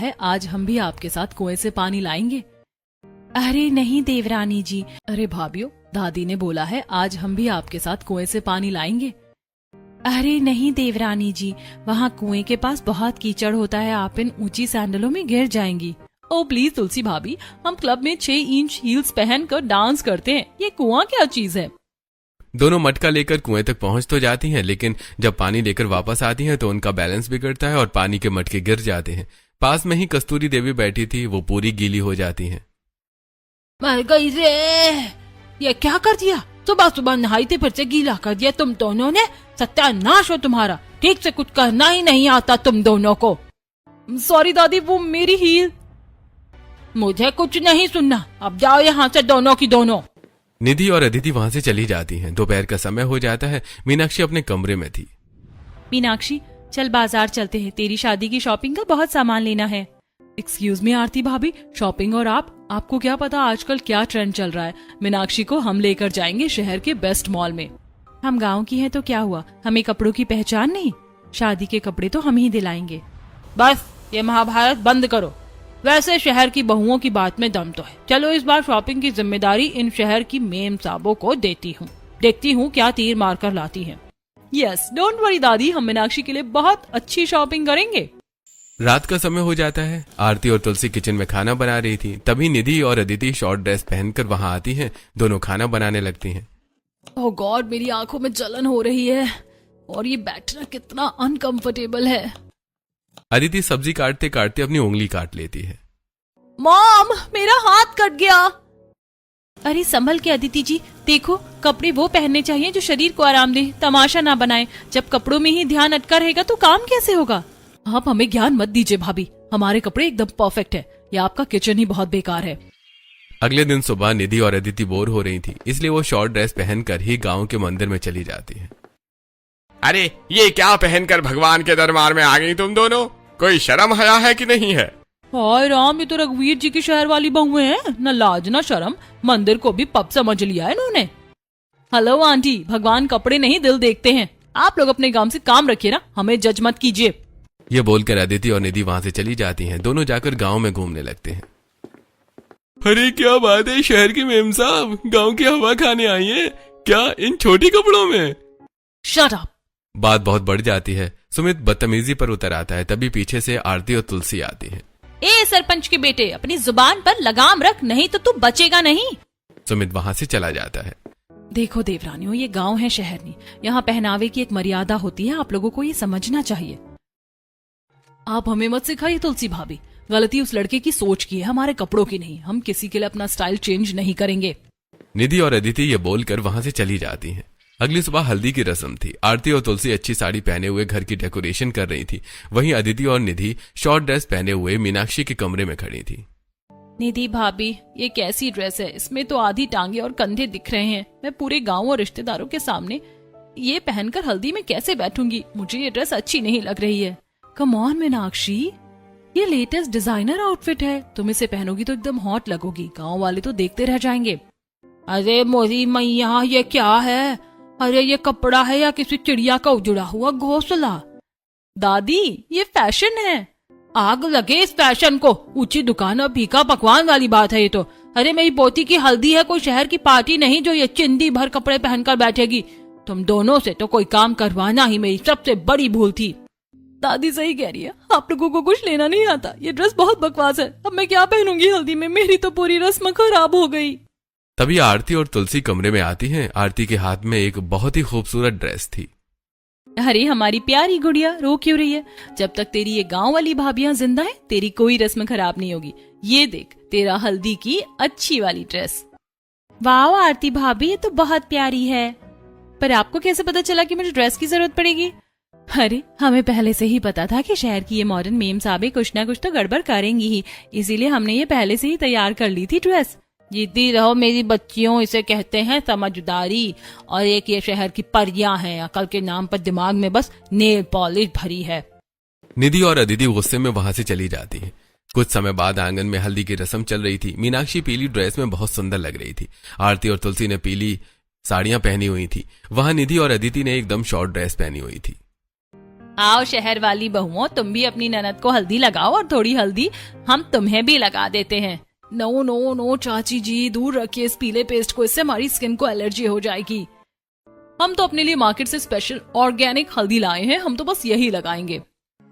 है आज हम भी आपके साथ कुएं से पानी लाएंगे। अरे नहीं देवरानी जी। अरे भाभियों, दादी ने बोला है आज हम भी आपके साथ कुएं से पानी लाएंगे। अरे नहीं देवरानी जी, वहाँ कुएं के पास बहुत कीचड़ होता है, आप इन ऊंची सैंडलों में गिर जाएंगी। ओ प्लीज तुलसी भाभी, हम क्लब में 6 इंच हील्स पहनकर डांस करते हैं, ये कुआं क्या चीज है। दोनों मटका लेकर कुएं तक पहुंच तो जाती हैं, लेकिन जब पानी लेकर वापस आती हैं तो उनका बैलेंस बिगड़ता है और पानी के मटके गिर जाते हैं। पास में ही कस्तूरी देवी बैठी थी, वो पूरी गीली हो जाती हैं। मर गई रे, ये क्या कर दिया, सुबह सुबह नहाई थी फिर से गीला कर दिया तुम दोनों ने। सत्यानाश हो तुम्हारा, ठीक से कुछ करना ही नहीं आता तुम दोनों को। सॉरी दादी, वो मेरी हील। मुझे कुछ नहीं सुनना, अब जाओ यहाँ से दोनों की दोनों। निधि और अदिति वहां से चली जाती हैं। दोपहर का समय हो जाता है। मीनाक्षी अपने कमरे में थी। मीनाक्षी चल बाजार चलते हैं, तेरी शादी की शॉपिंग का बहुत सामान लेना है। एक्सक्यूज मी आरती भाभी, शॉपिंग और आपको क्या पता आजकल क्या ट्रेंड चल रहा है। मीनाक्षी को हम लेकर जाएंगे शहर के बेस्ट मॉल में। हम गांव की हैं तो क्या हुआ, हमें कपड़ों की पहचान नहीं, शादी के कपड़े तो हम ही दिलाएंगे। बस ये महाभारत बंद करो, वैसे शहर की बहुओं की बात में दम तो है। चलो इस बार शॉपिंग की जिम्मेदारी इन शहर की मेम साहबों को देती हूँ, देखती हूँ क्या तीर मार कर लाती है। यस डोंट वरी दादी, हम मीनाक्षी के लिए बहुत अच्छी शॉपिंग करेंगे। रात का समय हो जाता है। आरती और तुलसी किचन में खाना बना रही थी, तभी निधि और अदिति शॉर्ट ड्रेस पहनकर वहां आती हैं। दोनों खाना बनाने लगती हैं। ओह गॉड, मेरी आंखों में जलन हो रही है और ये बैठना कितना अनकंफर्टेबल है। अदिति सब्जी काटते काटते अपनी उंगली काट लेती है। मॉम, मेरा हाथ कट गया। अरे संभल के अदिति जी, देखो कपड़े वो पहनने चाहिए जो शरीर को आराम दे, तमाशा ना बनाए। जब कपड़ों में ही ध्यान अटका रहेगा तो काम कैसे होगा। आप हमें ज्ञान मत दीजिए भाभी, हमारे कपड़े एकदम परफेक्ट है, या आपका किचन ही बहुत बेकार है। अगले दिन सुबह निधि और अदिति बोर हो रही थी, इसलिए वो शॉर्ट ड्रेस पहनकर ही गांव के मंदिर में चली जाती है। अरे ये क्या पहनकर भगवान के दरबार में आ गई तुम दोनों, कोई शर्म हया है कि नहीं है। हाय राम, ये तो रघुवीर जी की शहर वाली बहुएं हैं, न लाज न शर्म, मंदिर को भी पब समझ लिया है इन्होंने। हेलो आंटी, भगवान कपड़े नहीं दिल देखते हैं, आप लोग अपने काम से काम रखिए ना, हमें जज मत कीजिए। ये बोलकर अदिति और निधि वहां से चली जाती हैं। दोनों जाकर गांव में घूमने लगते हैं। अरे क्या बात है, शहर की मेम साहब गांव की हवा खाने आई है क्या इन छोटी कपड़ों में। Shut up. बात बहुत बढ़ जाती है। सुमित बदतमीजी पर उतर आता है, तभी पीछे से आरती और तुलसी आती है। ए सरपंच के बेटे, अपनी जुबान पर लगाम रख, नहीं तो तू बचेगा नहीं। सुमित वहां से चला जाता है। देखो देवरानियों, ये गांव है, शहर नहीं। यहाँ पहनावे की एक मर्यादा होती है, आप लोगों को ये समझना चाहिए। आप हमें मत सिखाइए तुलसी भाभी, गलती उस लड़के की सोच की है, हमारे कपड़ों की नहीं। हम किसी के लिए अपना स्टाइल चेंज नहीं करेंगे। निधि और अदिति ये बोलकर वहां से चली जाती हैं। अगली सुबह हल्दी की रस्म थी। आरती और तुलसी अच्छी साड़ी पहने हुए घर की डेकोरेशन कर रही थी। वहीं अदिति और निधि शॉर्ट ड्रेस पहने हुए मीनाक्षी के कमरे में खड़ी थी। निधि भाभी, ये कैसी ड्रेस है, इसमें तो आधी टांगे और कंधे दिख रहे हैं। मैं पूरे गांव और रिश्तेदारों के सामने ये पहनकर हल्दी में कैसे बैठूंगी, मुझे ये ड्रेस अच्छी नहीं लग रही है। कम ऑन मीनाक्षी, ये लेटेस्ट डिजाइनर आउटफिट है, तुम इसे पहनोगी तो एकदम हॉट लगोगी, गांव वाले तो देखते रह जाएंगे। अरे मोरी मैया, ये क्या है, अरे ये कपड़ा है या किसी चिड़िया का उजड़ा हुआ घोंसला। दादी ये फैशन है, आग लगे इस फैशन को, ऊंची दुकान और फीका पकवान वाली बात है ये तो। अरे मेरी पोती की हल्दी है, कोई शहर की पार्टी नहीं जो ये चिंदी भर कपड़े पहनकर बैठेगी। तुम दोनों से तो कोई काम करवाना ही मेरी सबसे बड़ी भूल थी। दादी सही कह रही है, आप लोगों को कुछ लेना नहीं आता, ये ड्रेस बहुत बकवास है, अब मैं क्या पहनूंगी हल्दी में, मेरी तो पूरी रस्म खराब हो गई। तभी आरती और तुलसी कमरे में आती हैं। आरती के हाथ में एक बहुत ही खूबसूरत ड्रेस थी। अरे हमारी प्यारी गुड़िया, रो क्यों रही है, जब तक तेरी ये गांव वाली भाभियां जिंदा है तेरी कोई रस्म खराब नहीं होगी। ये देख तेरा हल्दी की अच्छी वाली ड्रेस। वाह आरती भाभी, ये तो बहुत प्यारी है, पर आपको कैसे पता चला कि मुझे ड्रेस की जरूरत पड़ेगी। अरे हमें पहले से ही पता था कि शहर की ये मॉडर्न मेम साहबें कुछ ना कुछ तो गड़बड़ करेंगी ही, इसीलिए हमने ये पहले से ही तैयार कर ली थी ड्रेस। जीती रहो मेरी बच्चियों, इसे कहते हैं समझदारी, और एक ये शहर की परियां हैं, अकल के नाम पर दिमाग में बस नेल पॉलिश भरी है। निधि और अदिति गुस्से में वहां से चली जाती हैं। कुछ समय बाद आंगन में हल्दी की रस्म चल रही थी। मीनाक्षी पीली ड्रेस में बहुत सुंदर लग रही थी। आरती और तुलसी ने पीली साड़ियां पहनी हुई थी। वहां निधि और अदिति ने एकदम शॉर्ट ड्रेस पहनी हुई थी। आओ शहर वाली बहुओं, तुम भी अपनी ननद को हल्दी लगाओ और थोड़ी हल्दी हम तुम्हें भी लगा देते हैं। नो नो नो चाची जी, दूर रखिए इस पीले पेस्ट को, इससे हमारी स्किन को एलर्जी हो जाएगी। हम तो अपने लिए मार्केट से स्पेशल ऑर्गेनिक हल्दी लाए हैं, हम तो बस यही लगाएंगे।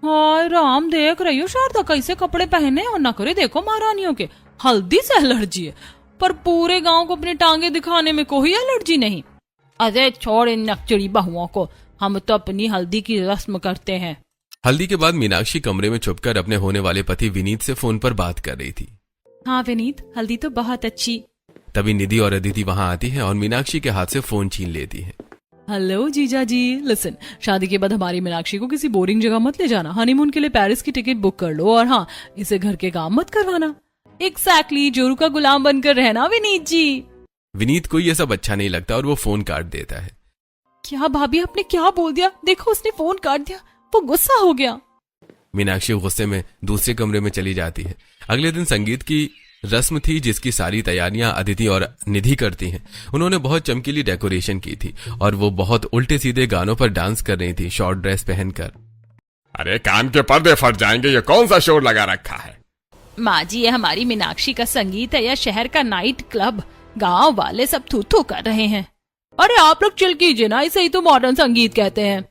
हाय राम, देख रही हो शारदा कैसे कपड़े पहने और न करे देखो महारानियों के हल्दी से एलर्जी है, पर पूरे गांव को अपनी टांगे दिखाने में कोई एलर्जी नहीं। अरे छोड़ इन नकचड़ी बहुओं को, हम तो अपनी हल्दी की रस्म करते हैं। हल्दी के बाद मीनाक्षी कमरे में छुपकर अपने होने वाले पति विनीत से फोन पर बात कर रही थी। हाँ विनीत, हल्दी तो बहुत अच्छी। तभी निधि और अदिति वहां आती हैं और मीनाक्षी के हाथ से फोन छीन लेती हैं। हेलो जीजा जी, लिसन, शादी के बाद हमारी मीनाक्षी को किसी बोरिंग जगह मत ले जाना, हनीमून के लिए पेरिस की टिकट बुक कर लो, और हाँ, इसे घर के काम मत करवाना। एग्जैक्टली, जोरू का गुलाम बनकर रहना विनीत जी। विनीत को ये सब अच्छा नहीं लगता और वो फोन काट देता है। क्या भाभी, आपने क्या बोल दिया? देखो उसने फोन काट दिया, वो गुस्सा हो गया। मीनाक्षी गुस्से में दूसरे कमरे में चली जाती है। अगले दिन संगीत की रस्म थी जिसकी सारी तैयारियां अदिति और निधि करती हैं। उन्होंने बहुत चमकीली डेकोरेशन की थी और वो बहुत उल्टे सीधे गानों पर डांस कर रही थी, शॉर्ट ड्रेस पहनकर। अरे कान के पर्दे फट जाएंगे, ये कौन सा शोर लगा रखा है? माँ जी, ये हमारी मीनाक्षी का संगीत है या शहर का नाइट क्लब? गांव वाले सब थू थू कर रहे हैं। अरे आप लोग चिल कीजिए ना, इसे ही तो मॉडर्न संगीत कहते हैं।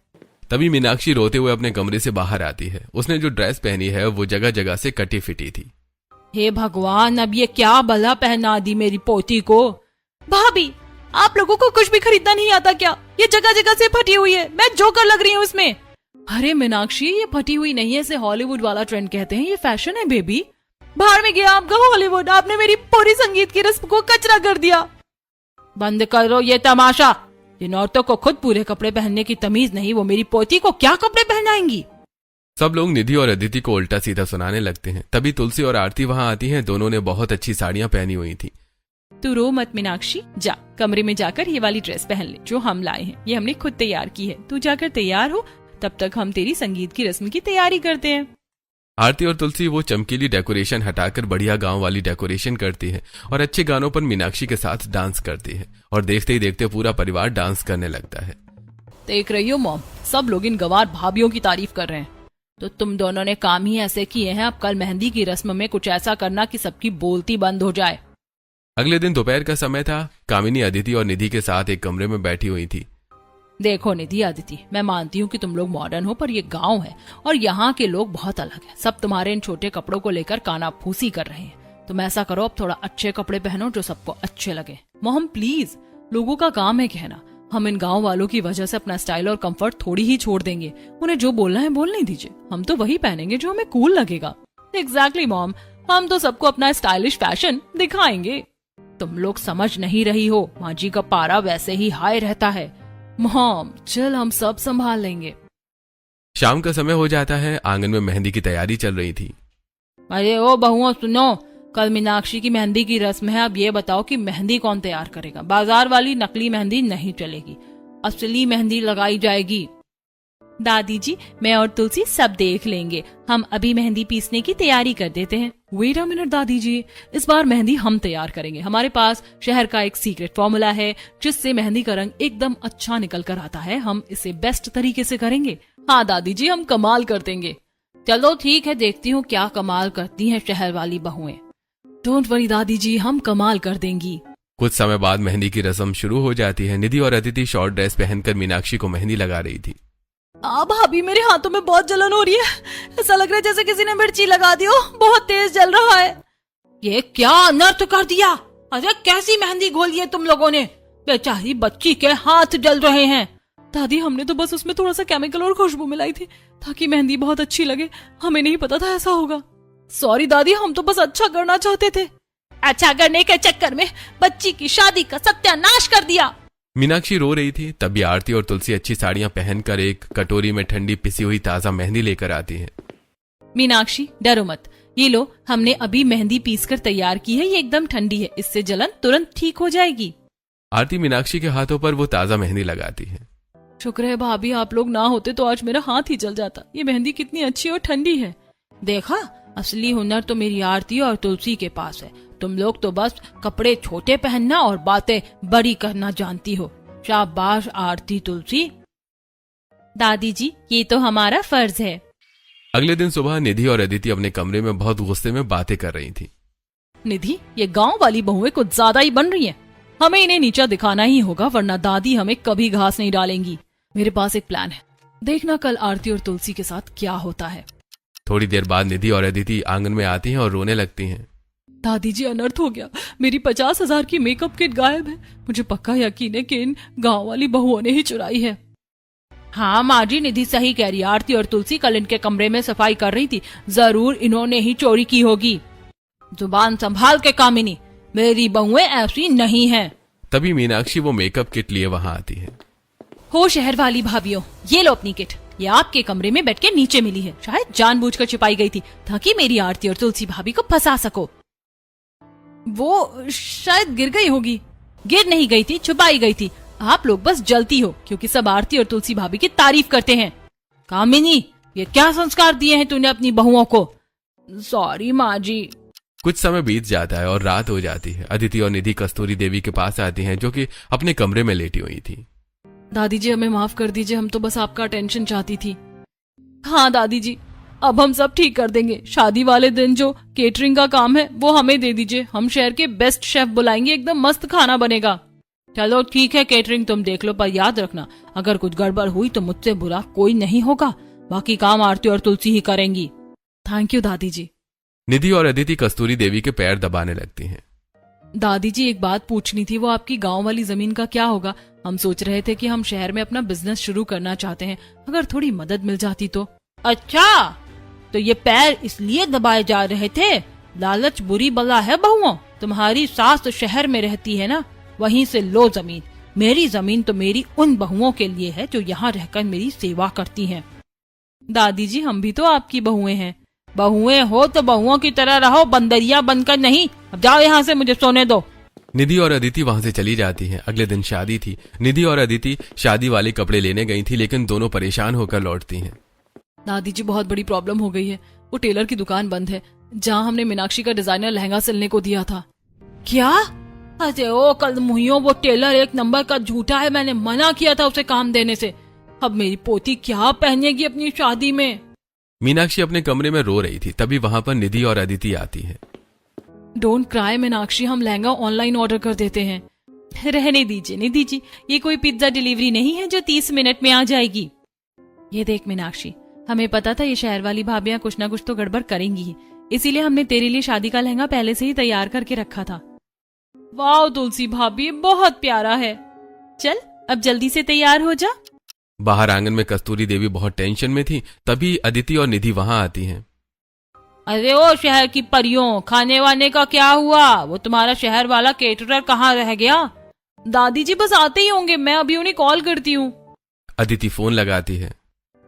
तभी मीनाक्षी रोते हुए अपने कमरे से बाहर आती है। उसने जो ड्रेस पहनी है वो जगह जगह से कटी फिटी थी। हे भगवान, अब ये क्या भला पहना दी मेरी पोती को। भाभी, आप लोगों को कुछ भी खरीदना नहीं आता क्या? ये जगह जगह से फटी हुई है, मैं जोकर लग रही हूँ इसमें। अरे मीनाक्षी, ये फटी हुई नहीं है, इसे हॉलीवुड वाला ट्रेंड कहते हैं, ये फैशन है बेबी। बाहर में गया आपका हॉलीवुड, आपने मेरी पूरी संगीत की रस्म को कचरा कर दिया। बंद करो ये तमाशा। जिन औरतों को खुद पूरे कपड़े पहनने की तमीज नहीं, वो मेरी पोती को क्या कपड़े पहनाएंगी? सब लोग निधि और अदिति को उल्टा सीधा सुनाने लगते हैं। तभी तुलसी और आरती वहां आती हैं। दोनों ने बहुत अच्छी साड़ियां पहनी हुई थी। तू रो मत मीनाक्षी, जा कमरे में जाकर ये वाली ड्रेस पहन ले जो हम लाए हैं, ये हमने खुद तैयार की है। तू जाकर तैयार हो, तब तक हम तेरी संगीत की रस्म की तैयारी करते हैं। आरती और तुलसी वो चमकीली डेकोरेशन हटाकर बढ़िया गांव वाली डेकोरेशन करती है और अच्छे गानों पर मीनाक्षी के साथ डांस करती है और देखते ही देखते पूरा परिवार डांस करने लगता है। देख रही हो मॉम, सब लोग इन गवार भाभियों की तारीफ कर रहे हैं। तो तुम दोनों ने काम ही ऐसे किए हैं, अब कल मेहंदी की रस्म में कुछ ऐसा करना कि सबकी बोलती बंद हो जाए। अगले दिन दोपहर का समय था। कामिनी अदिति और निधि के साथ एक कमरे में बैठी हुई थी। देखो निधि, अदिति, मैं मानती हूँ कि तुम लोग मॉडर्न हो, पर ये गांव है और यहाँ के लोग बहुत अलग हैं। सब तुम्हारे इन छोटे कपड़ों को लेकर कानाफूसी कर रहे हैं। तुम ऐसा करो, अब थोड़ा अच्छे कपड़े पहनो जो सबको अच्छे लगे। मोहम प्लीज, लोगों का काम है कहना। हम इन गांव वालों की वजह से अपना स्टाइल और कंफर्ट थोड़ी ही छोड़ देंगे। उन्हें जो बोलना है बोलने दीजिए, हम तो वही पहनेंगे जो हमें कूल लगेगा। एग्जैक्टली मॉम, हम तो सबको अपना स्टाइलिश फैशन दिखाएंगे। तुम लोग समझ नहीं रही हो, माँ जी का पारा वैसे ही हाई रहता है। मॉम चल, हम सब संभाल लेंगे। शाम का समय हो जाता है। आंगन में मेहंदी की तैयारी चल रही थी। अरे ओ बहुओं सुनो, कल मीनाक्षी की मेहंदी की रस्म है। अब ये बताओ कि मेहंदी कौन तैयार करेगा? बाजार वाली नकली मेहंदी नहीं चलेगी, असली मेहंदी लगाई जाएगी। दादी जी, मैं और तुलसी सब देख लेंगे, हम अभी मेहंदी पीसने की तैयारी कर देते हैं। वेट अ मिनट दादी जी, इस बार मेहंदी हम तैयार करेंगे। हमारे पास शहर का एक सीक्रेट फॉर्मूला है जिससे मेहंदी का रंग एकदम अच्छा निकल कर आता है। हम इसे बेस्ट तरीके से करेंगे। हाँ दादी जी, हम कमाल कर देंगे। चलो ठीक है, देखती हूँ क्या कमाल करती हैं शहर वाली बहुएं। डोंट वरी दादी जी, हम कमाल कर देंगी। कुछ समय बाद मेहंदी की रस्म शुरू हो जाती है। निधि और अदिति शॉर्ट ड्रेस पहनकर मीनाक्षी को मेहंदी लगा रही थी। भाभी, मेरे हाथों में बहुत जलन हो रही है, ऐसा लग रहा है जैसे किसी ने मिर्ची लगा दी हो, बहुत तेज जल रहा है। ये क्या अनर्थ कर दिया? अरे कैसी मेहंदी घोली है तुम लोगों ने? बेचारी बच्ची के हाथ जल रहे हैं। दादी, हमने तो बस उसमें थोड़ा सा केमिकल और खुशबू मिलाई थी ताकि मेहंदी बहुत अच्छी लगे, हमें नहीं पता था ऐसा होगा। सॉरी दादी, हम तो बस अच्छा करना चाहते थे। अच्छा करने के चक्कर में बच्ची की शादी का सत्यानाश कर दिया। मीनाक्षी रो रही थी। तभी आरती और तुलसी अच्छी साड़ियां पहनकर एक कटोरी में ठंडी पिसी हुई ताजा मेहंदी लेकर आती हैं। मीनाक्षी डरो मत, ये लो, हमने अभी मेहंदी पीसकर तैयार की है, ये एकदम ठंडी है, इससे जलन तुरंत ठीक हो जाएगी। आरती मीनाक्षी के हाथों पर वो ताजा मेहंदी लगाती है। शुक्र है भाभी, आप लोग ना होते तो आज मेरा हाथ ही जल जाता। ये मेहंदी कितनी अच्छी और ठंडी है। देखा, असली हुनर तो मेरी आरती और तुलसी के पास है। तुम लोग तो बस कपड़े छोटे पहनना और बातें बड़ी करना जानती हो। शाबाश आरती तुलसी। दादी जी ये तो हमारा फर्ज है। अगले दिन सुबह निधि और अदिति अपने कमरे में बहुत गुस्से में बातें कर रही थी। निधि ये गांव वाली बहुएं कुछ ज्यादा ही बन रही हैं। हमें इन्हें नीचा दिखाना ही होगा वरना दादी हमें कभी घास नहीं डालेंगी। मेरे पास एक प्लान है, देखना कल आरती और तुलसी के साथ क्या होता है। थोड़ी देर बाद निधि और अदिति आंगन में आती हैं और रोने लगती हैं। दादी जी अनर्थ हो गया, मेरी 50,000 की मेकअप किट गायब है। मुझे पक्का यकीन है कि इन गांव वाली बहुओं ने ही चुराई है। हाँ माँ जी, निधि सही कह रही है। आरती और तुलसी कल इनके कमरे में सफाई कर रही थी, जरूर इन्होंने ही चोरी की होगी। जुबान संभाल के कामिनी, मेरी बहुएं ऐसी नहीं हैं। तभी मीनाक्षी वो मेकअप किट लिए वहां आती है। हो शहर वाली भाभियों, ये लो अपनी किट। ये आपके कमरे में बैठ के नीचे मिली है, शायद जानबूझकर छिपाई गई थी ताकि मेरी आरती और तुलसी भाभी को फंसा सको। वो शायद गिर गई होगी। गिर नहीं गई थी, छुपाई गई थी। आप लोग बस जलती हो क्योंकि सब आरती और तुलसी भाभी की तारीफ करते हैं। कामिनी, ये क्या संस्कार दिए हैं तूने अपनी बहुओं को? सॉरी माँ जी। कुछ समय बीत जाता है और रात हो जाती है। अदिति और निधि कस्तूरी देवी के पास आती हैं जो कि अपने कमरे में लेटी हुई थी। दादी जी हमें माफ कर दीजिए, हम तो बस आपका अटेंशन चाहती थी। हाँ दादी जी, अब हम सब ठीक कर देंगे। शादी वाले दिन जो केटरिंग का काम है वो हमें दे दीजिए, हम शहर के बेस्ट शेफ बुलाएंगे, एकदम मस्त खाना बनेगा। चलो ठीक है, केटरिंग तुम देख लो, पर याद रखना अगर कुछ गड़बड़ हुई तो मुझसे बुरा कोई नहीं होगा। बाकी काम आरती और तुलसी ही करेंगी। थैंक यू दादी जी। निधि और अदिति कस्तूरी देवी के पैर दबाने लगती हैं। दादी जी एक बात पूछनी थी, वो आपकी गांव वाली जमीन का क्या होगा? हम सोच रहे थे कि हम शहर में अपना बिजनेस शुरू करना चाहते हैं, अगर थोड़ी मदद मिल जाती तो। अच्छा, तो ये पैर इसलिए दबाए जा रहे थे? लालच बुरी बला है बहुओं। तुम्हारी सास तो शहर में रहती है ना, वहीं से लो जमीन। मेरी जमीन तो मेरी उन बहुओं के लिए है जो यहाँ रहकर मेरी सेवा करती हैं। दादी जी हम भी तो आपकी बहुएं हैं। बहुएं हो तो बहुओं की तरह रहो, बंदरिया बनकर नहीं। अब जाओ यहाँ से, मुझे सोने दो। निधि और अदिति वहां से चली जाती हैं। अगले दिन शादी थी। निधि और अदिति शादी वाले कपड़े लेने गई थी, लेकिन दोनों परेशान होकर लौटती हैं। दादी जी बहुत बड़ी प्रॉब्लम हो गई है, वो टेलर की दुकान बंद है जहाँ हमने मीनाक्षी का डिजाइनर लहंगा सिलने को दिया था। क्या? अरे ओ कल मुहियों, वो टेलर एक नंबर का झूठा है, मैंने मना किया था उसे काम देने से। अब मेरी पोती क्या पहनेगी अपनी शादी में? मीनाक्षी अपने कमरे में रो रही थी, तभी वहां पर निधि और अदिति आती हैं। डोंट क्राई मीनाक्षी, हम लहंगा ऑनलाइन ऑर्डर कर देते हैं। रहने दीजिए निधि जी, ये कोई पिज्जा डिलीवरी नहीं है जो 30 मिनट में आ जाएगी। ये देख मीनाक्षी, हमें पता था ये शहर वाली भाभियां कुछ ना कुछ तो गड़बड़ करेंगी ही, इसीलिए हमने तेरे लिए शादी का लहंगा पहले से ही तैयार करके रखा था। वाह तुलसी भाभी, बहुत प्यारा है। चल अब जल्दी से तैयार हो जा। बाहर आंगन में कस्तूरी देवी बहुत टेंशन में थी, तभी अदिति और निधि वहां आती हैं। अरे ओ शहर की परियों, खाने वाने का क्या हुआ? वो तुम्हारा शहर वाला केटरर कहाँ रह गया? दादी जी बस आते ही होंगे, मैं अभी उन्हें कॉल करती हूँ। अदिति फोन लगाती है।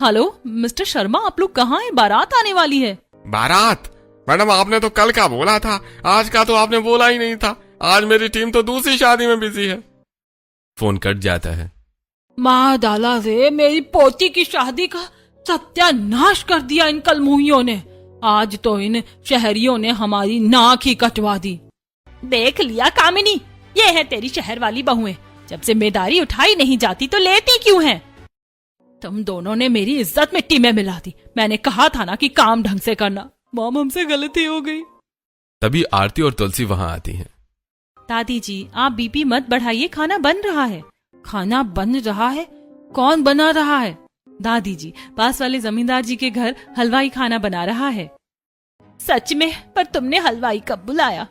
हेलो मिस्टर शर्मा, आप लोग कहाँ हैं? बारात आने वाली है। बारात? मैडम आपने तो कल का बोला था, आज का तो आपने बोला ही नहीं था। आज मेरी टीम तो दूसरी शादी में बिजी है। फोन कट जाता है। माँ डाला रे, मेरी पोती की शादी का सत्यानाश कर दिया इन कलमुहियों ने। आज तो इन शहरियों ने हमारी नाक ही कटवा दी। देख लिया कामिनी, ये है तेरी शहर वाली बहुएं। जब जिम्मेदारी उठाई नहीं जाती तो लेती क्यों हैं? तुम दोनों ने मेरी इज्जत मिट्टी में मिला दी। मैंने कहा था ना कि काम ढंग से करना। मॉम हमसे गलती हो गई। तभी आरती और तुलसी वहां आती हैं। दादी जी आप बीपी मत बढ़ाइए, खाना बन रहा है। खाना बन रहा है? कौन बना रहा है? दादी जी पास वाले जमींदार जी के घर हलवाई खाना बना रहा है। सच में? पर तुमने हलवाई कब बुलाया?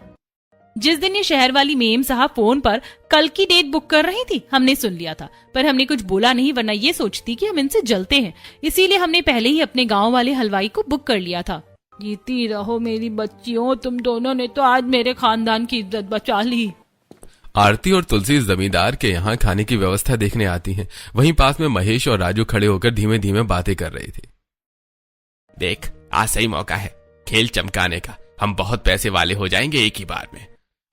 जिस दिन ये शहर वाली मेम साहब फोन पर कल की डेट बुक कर रही थी, हमने सुन लिया था, पर हमने कुछ बोला नहीं, वरना ये सोचती कि हम इनसे जलते हैं। इसीलिए हमने पहले ही अपने गांव वाले हलवाई को बुक कर लिया था। जीती रहो मेरी बच्चियों, तुम दोनों ने तो आज मेरे खानदान की इज्जत बचा ली। आरती और तुलसी जमींदार के यहाँ खाने की व्यवस्था देखने आती हैं। वहीं पास में महेश और राजू खड़े होकर धीमे धीमे बातें कर रहे थे। देख, आज सही मौका है खेल चमकाने का। हम बहुत पैसे वाले हो जाएंगे एक ही बार में।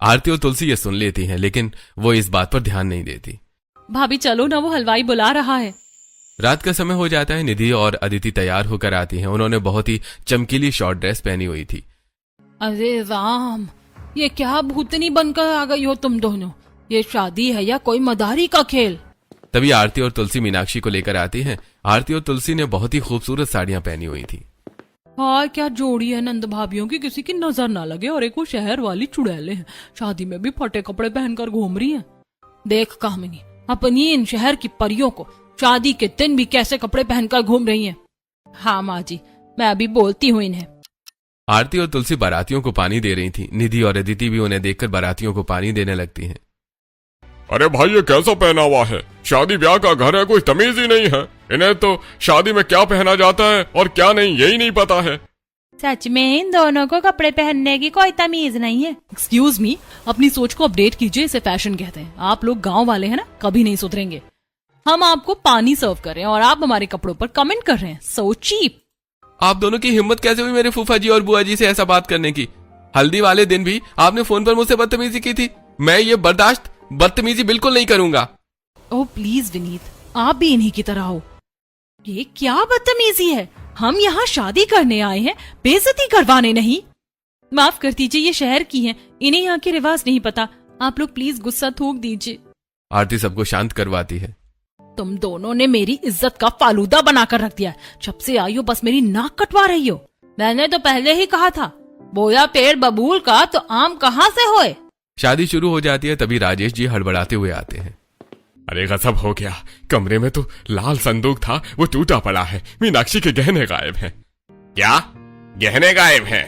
आरती और तुलसी ये सुन लेती हैं, लेकिन वो इस बात पर ध्यान नहीं देती। भाभी चलो ना, वो हलवाई बुला रहा है। रात का समय हो जाता है। निधि और अदिति तैयार होकर आती हैं। उन्होंने बहुत ही चमकीली शॉर्ट ड्रेस पहनी हुई थी। अरे राम, ये क्या भूतनी बनकर आ गई हो तुम दोनों? ये शादी है या कोई मदारी का खेल? तभी आरती और तुलसी मीनाक्षी को लेकर आती हैं। आरती और तुलसी ने बहुत ही खूबसूरत साड़ियां पहनी हुई थी। हाँ, क्या जोड़ी है नंद भाभियों की, किसी की नजर ना लगे। और एक वो शहर वाली चुड़ैले हैं, शादी में भी फटे कपड़े पहनकर घूम रही हैं। देख कामिनी, अपनी इन शहर की परियों को शादी के दिन भी कैसे कपड़े पहनकर घूम रही हैं। हाँ माँ जी, मैं अभी बोलती हूँ इन्हें। आरती और तुलसी बारातियों को पानी दे रही थी। निधि और अदिति भी उन्हें देखकर बारातियों को पानी देने लगती हैं। अरे भाई, ये कैसा पहना हुआ है? शादी ब्याह का घर है, कोई तमीज ही नहीं है। इन्हें तो शादी में क्या पहना जाता है और क्या नहीं, यही नहीं पता है। सच में इन दोनों को कपड़े पहनने की कोई तमीज नहीं है। एक्सक्यूज मी, अपनी सोच को अपडेट कीजिए, इसे फैशन कहते हैं। आप लोग गांव वाले हैं ना, कभी नहीं सुधरेंगे। हम आपको पानी सर्व कर रहे हैं और आप हमारे कपड़ों पर कमेंट कर रहे हैं। So cheap. आप दोनों की हिम्मत कैसे हुई मेरे फूफा जी और बुआ जी से ऐसा बात करने की? हल्दी वाले दिन भी आपने फोन पर मुझसे बदतमीजी की थी। मैं ये बदतमीजी बिल्कुल नहीं करूंगा। ओह प्लीज विनीत, आप भी इन्हीं की तरह हो। ये क्या बदतमीजी है? हम यहाँ शादी करने आए हैं, बेइज्जती करवाने नहीं। माफ कर दीजिए, ये शहर की हैं, इन्हें यहाँ के रिवाज नहीं पता। आप लोग प्लीज गुस्सा थूक दीजिए। आरती सबको शांत करवाती है। तुम दोनों ने मेरी इज्जत का फालूदा बनाकर रख दिया। जब से आई हो बस मेरी नाक कटवा रही हो। मैंने तो पहले ही कहा था, बोया पेड़ बबूल का तो आम कहाँ से होए। शादी शुरू हो जाती है, तभी राजेश जी हड़बड़ाते हुए आते हैं। अरे गजब हो गया, कमरे में तो लाल संदूक था, वो टूटा पड़ा है। मीनाक्षी के गहने गायब हैं। क्या गहने गायब हैं?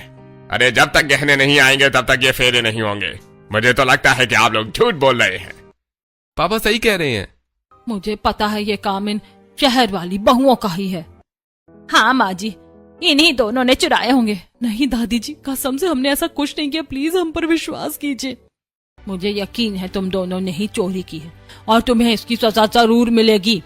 अरे जब तक गहने नहीं आएंगे तब तक ये फेरे नहीं होंगे। मुझे तो लगता है कि आप लोग झूठ बोल रहे हैं। पापा सही कह रहे हैं। मुझे पता है ये काम इन शहर वाली बहुओं का ही है। हाँ माँ जी, इन्हीं दोनों ने चुराए होंगे। नहीं दादी जी, कसम से हमने ऐसा कुछ नहीं किया, प्लीज हम पर विश्वास कीजिए। मुझे यकीन है तुम दोनों ने ही चोरी की है और तुम्हें इसकी सजा जरूर मिलेगी।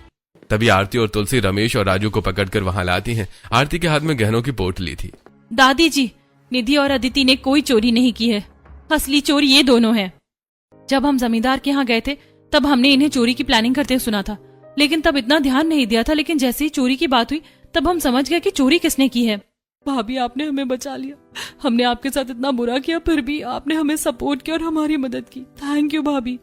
तभी आरती और तुलसी रमेश और राजू को पकड़कर वहां लाती हैं। आरती के हाथ में गहनों की पोटली थी। दादी जी, निधि और अदिति ने कोई चोरी नहीं की है। असली चोर ये दोनों हैं। जब हम जमींदार के यहाँ गए थे तब हमने इन्हें चोरी की प्लानिंग करते सुना था, लेकिन तब इतना ध्यान नहीं दिया था। लेकिन जैसे ही चोरी की बात हुई तब हम समझ गए कि चोरी किसने की है। भाभी, आपने हमें बचा लिया। हमने आपके साथ इतना बुरा किया, फिर भी आपने हमें सपोर्ट किया और हमारी मदद की। थैंक यू भाभी।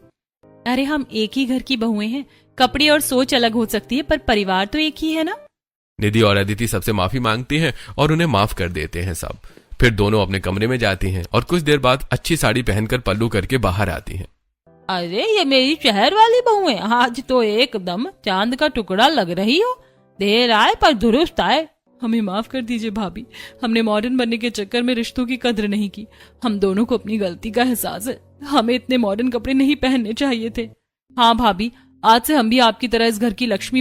अरे हम एक ही घर की बहुएं हैं, कपड़े और सोच अलग हो सकती है पर परिवार तो एक ही है ना। निधि और अदिति सबसे माफी मांगती हैं और उन्हें माफ कर देते हैं सब। फिर दोनों अपने कमरे में जाती हैं और कुछ देर बाद अच्छी साड़ी पहनकर पल्लू करके बाहर आती हैं। अरे ये मेरी शहर वाली बहुएं, आज तो एकदम चांद का टुकड़ा लग रही हो। देर आए पर दुरुस्त आए। हमें माफ कर दीजिए भाभी, हमने मॉडर्न बनने के चक्कर में रिश्तों की कद्र नहीं की। हम दोनों को अपनी गलती का एहसास है। हमें इतने मॉडर्न कपड़े नहीं पहनने चाहिए थे। हाँ भाभी, आज से हम भी आपकी तरह इस घर की लक्ष्मी